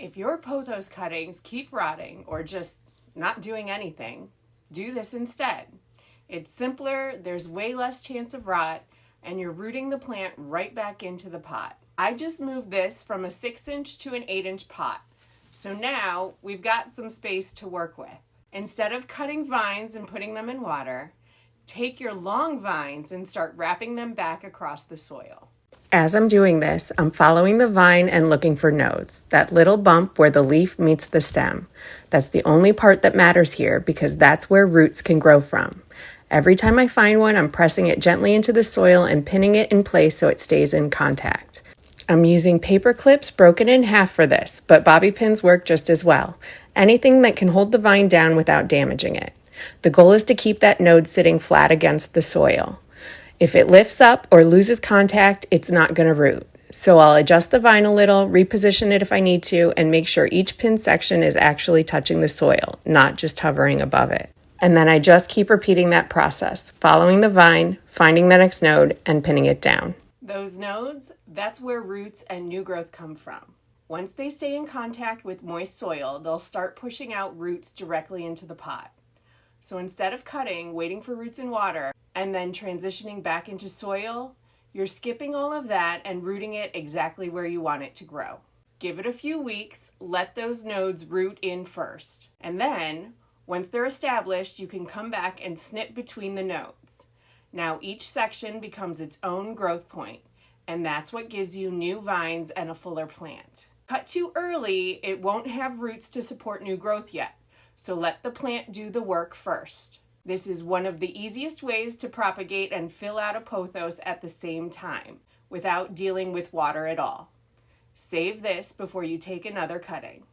If your pothos cuttings keep rotting or just not doing anything, do this instead. It's simpler, there's way less chance of rot, and you're rooting the plant right back into the pot. I just moved this from a 6-inch to an 8-inch pot. So now we've got some space to work with. Instead of cutting vines and putting them in water, take your long vines and start wrapping them back across the soil. As I'm doing this, I'm following the vine and looking for nodes, that little bump where the leaf meets the stem. That's the only part that matters here because that's where roots can grow from. Every time I find one, I'm pressing it gently into the soil and pinning it in place so it stays in contact. I'm using paper clips broken in half for this, but bobby pins work just as well. Anything that can hold the vine down without damaging it. The goal is to keep that node sitting flat against the soil. If it lifts up or loses contact, it's not going to root. So I'll adjust the vine a little, reposition it if I need to, and make sure each pin section is actually touching the soil, not just hovering above it. And then I just keep repeating that process, following the vine, finding the next node, and pinning it down. Those nodes, that's where roots and new growth come from. Once they stay in contact with moist soil, they'll start pushing out roots directly into the pot. So instead of cutting, waiting for roots in water, and then transitioning back into soil, you're skipping all of that and rooting it exactly where you want it to grow. Give it a few weeks, let those nodes root in first. And then, once they're established, you can come back and snip between the nodes. Now each section becomes its own growth point, and that's what gives you new vines and a fuller plant. Cut too early, it won't have roots to support new growth yet, so let the plant do the work first. This is one of the easiest ways to propagate and fill out a pothos at the same time, without dealing with water at all. Save this before you take another cutting.